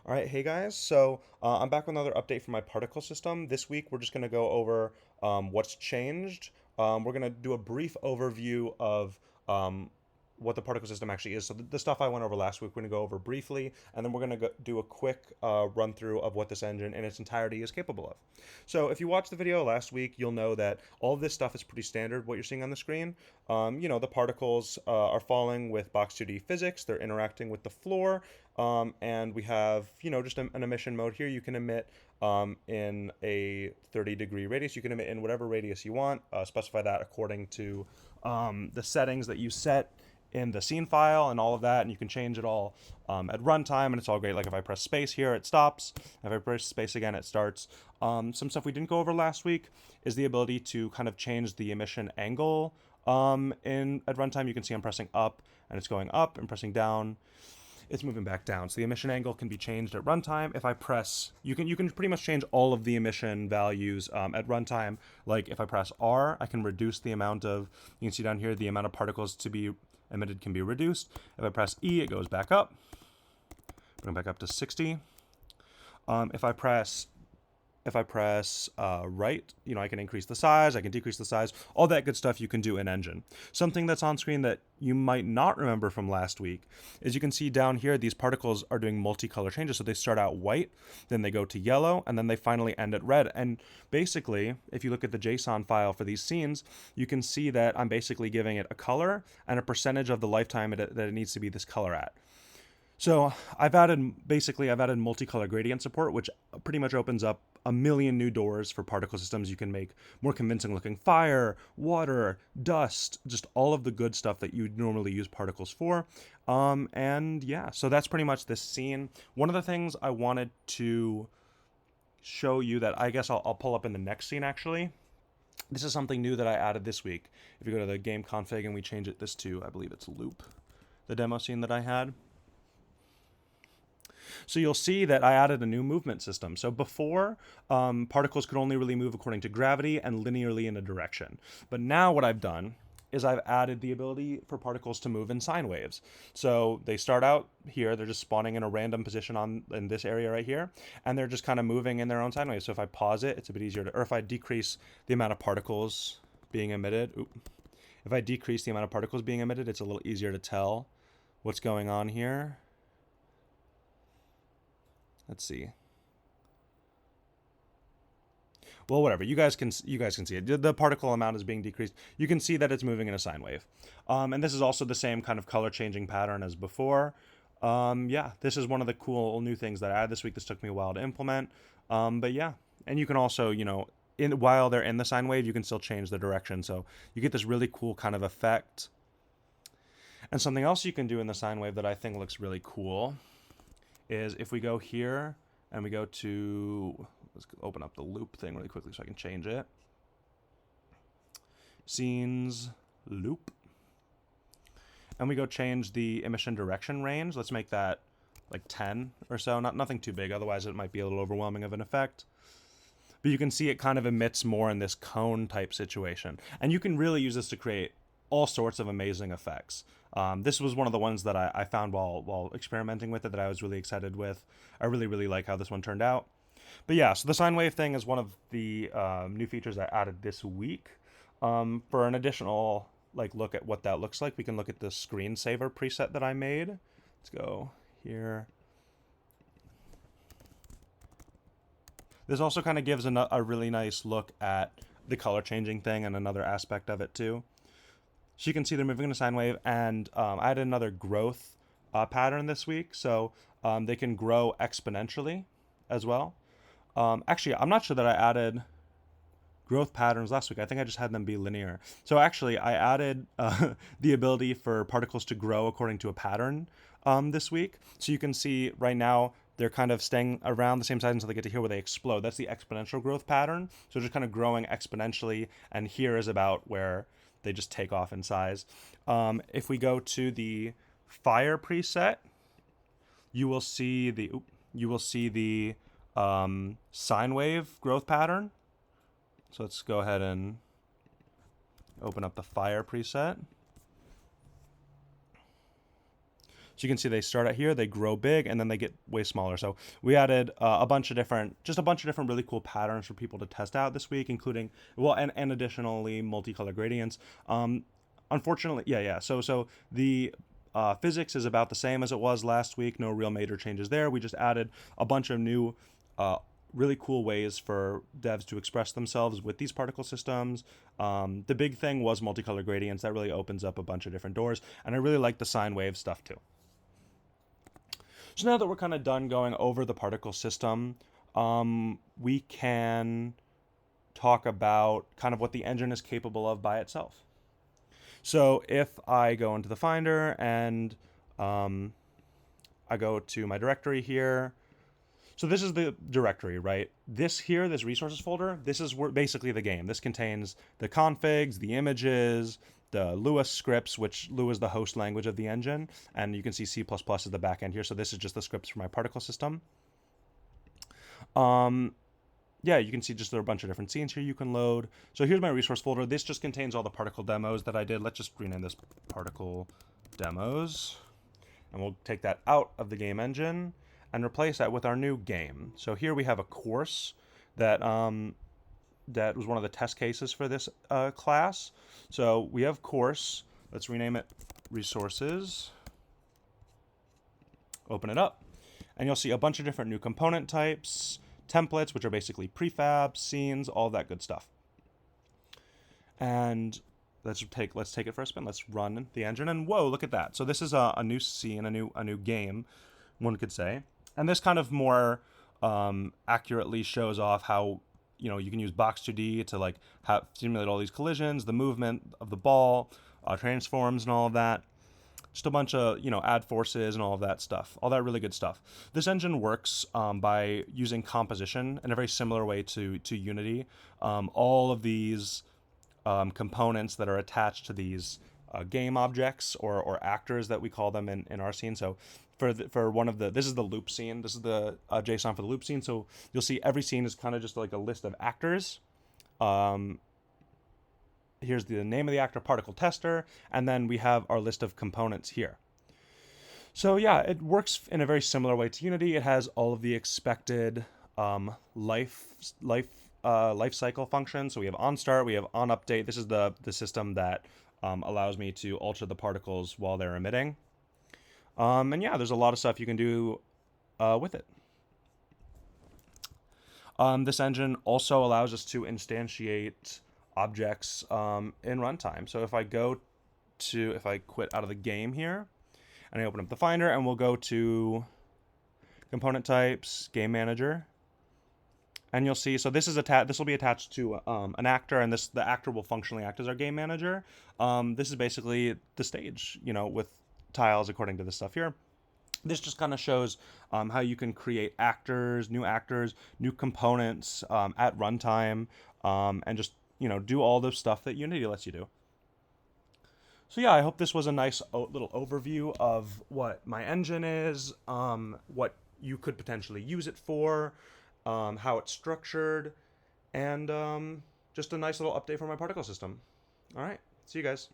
All right, hey guys. I'm back with another update for my particle system. This week we're just going to go over what's changed. We're going to do a brief overview of um, what the particle system actually is. So the stuff I went over last week, we're going to go over briefly, and then we're going to do a quick run through of what this engine in its entirety is capable of. So if you watched the video last week, you'll know that all of this stuff is pretty standard, what you're seeing on the screen. The particles are falling with box 2D physics. They're interacting with the floor. And we have, just an emission mode here. You can emit in a 30-degree radius. You can emit in whatever radius you want. Specify that according to the settings that you set in the scene file and all of that. And you can change it all at runtime, and it's all great. Like if I press space here, it stops. If I press space again, it starts. Some stuff we didn't go over last week is the ability to kind of change the emission angle at runtime. You can see I'm pressing up, and it's going up, and pressing down, it's moving back down. So the emission angle can be changed at runtime. If I press, you can pretty much change all of the emission values at runtime. Like if I press R, I can reduce the amount of, you can see down here, the amount of particles to be emitted can be reduced. If I press E, it goes back up, bring it back up to 60. If I press right, I can increase the size, I can decrease the size, all that good stuff you can do in Engine. Something that's on screen that you might not remember from last week is you can see down here these particles are doing multicolor changes. So they start out white, then they go to yellow, and then they finally end at red. And basically, if you look at the JSON file for these scenes, you can see that I'm basically giving it a color and a percentage of the lifetime that it needs to be this color at. So I've added multicolor gradient support, which pretty much opens up a million new doors for particle systems. You can make more convincing looking fire, water, dust, just all of the good stuff that you normally use particles for. And yeah, so that's pretty much this scene. One of the things I wanted to show you that I guess I'll pull up in the next scene actually. This is something new that I added this week. If you go to the game config and we change this to, I believe it's loop, the demo scene that I had. So you'll see that I added a new movement system. So before, particles could only really move according to gravity and linearly in a direction. But now what I've done is I've added the ability for particles to move in sine waves. So they start out here, they're just spawning in a random position in this area right here, and they're just kind of moving in their own sine waves. So if I pause it, it's a bit easier to, or if I decrease the amount of particles being emitted, if I decrease the amount of particles being emitted, it's a little easier to tell what's going on here. Let's see. Well, whatever. You guys can see it. The particle amount is being decreased. You can see that it's moving in a sine wave. And this is also the same kind of color changing pattern as before. Yeah, this is one of the cool new things that I added this week. This took me a while to implement. But yeah, and you can also, while they're in the sine wave, you can still change the direction. So you get this really cool kind of effect. And something else you can do in the sine wave that I think looks really cool is if we go here and we go to, let's open up the loop thing really quickly so I can change it. Scenes, loop. And we go change the emission direction range. Let's make that like 10 or so, nothing too big, otherwise it might be a little overwhelming of an effect. But you can see it kind of emits more in this cone type situation. And you can really use this to create all sorts of amazing effects. This was one of the ones that I found while experimenting with it that I was really excited with. I really like how this one turned out. But yeah, so the sine wave thing is one of the new features I added this week. For an additional look at what that looks like, we can look at the screensaver preset that I made. Let's go here. This also kind of gives a really nice look at the color changing thing and another aspect of it too. So you can see they're moving in a sine wave, and I added another growth pattern this week, so they can grow exponentially as well. Actually, I'm not sure that I added growth patterns last week. I think I just had them be linear. So actually, I added the ability for particles to grow according to a pattern this week. So you can see right now they're kind of staying around the same size until they get to here where they explode. That's the exponential growth pattern. So just kind of growing exponentially, and here is about where they just take off in size. If we go to the fire preset, you will see the sine wave growth pattern. So let's go ahead and open up the fire preset. So you can see they start out here, they grow big, and then they get way smaller. So we added a bunch of different really cool patterns for people to test out this week, including, well, and additionally multicolor gradients. Unfortunately, yeah. So the physics is about the same as it was last week. No real major changes there. We just added a bunch of new really cool ways for devs to express themselves with these particle systems. The big thing was multicolor gradients. That really opens up a bunch of different doors. And I really like the sine wave stuff too. So now that we're kind of done going over the particle system, we can talk about kind of what the engine is capable of by itself. So if I go into the Finder and I go to my directory here, so this is the directory, right? This here, this resources folder, this is basically the game. This contains the configs, the images, the Lua scripts, which Lua is the host language of the engine, and you can see C++ is the backend here. So this is just the scripts for my particle system. Yeah, you can see just there are a bunch of different scenes here you can load. So here's my resource folder. This just contains all the particle demos that I did. Let's just rename this particle demos. And we'll take that out of the game engine and replace that with our new game. So here we have a course that that was one of the test cases for this class. So we have course. Let's rename it resources. Open it up. And you'll see a bunch of different new component types, templates, which are basically prefabs, scenes, all that good stuff. And let's take it for a spin. Let's run the engine, and whoa, look at that. So this is a new scene, a new game, one could say. And this kind of more accurately shows off how, you know, you can use Box2D to like simulate all these collisions, the movement of the ball, transforms and all of that. Just a bunch of, you know, add forces and all of that stuff, all that really good stuff. This engine works by using composition in a very similar way to Unity. All of these components that are attached to these game objects or actors that we call them in our scene. So for one of the, this is the loop scene. This is the JSON for the loop scene. So you'll see every scene is kind of just like a list of actors. Here's the name of the actor, particle tester, and then we have our list of components here. So yeah, it works in a very similar way to Unity. It has all of the expected life cycle functions. So we have on start, we have on update. This is the system that allows me to alter the particles while they're emitting. And yeah, there's a lot of stuff you can do with it. This engine also allows us to instantiate objects in runtime. So if I quit out of the game here, and I open up the Finder, and we'll go to component types, game manager, and you'll see. So this will be attached to an actor, and the actor will functionally act as our game manager. This is basically the stage, you know, with tiles according to the stuff here. This just kind of shows how you can create new components at runtime, and just, you know, do all the stuff that Unity lets you do. So yeah, I hope this was a nice little overview of what my engine is, what you could potentially use it for, how it's structured, and just a nice little update for my particle system. All right, see you guys.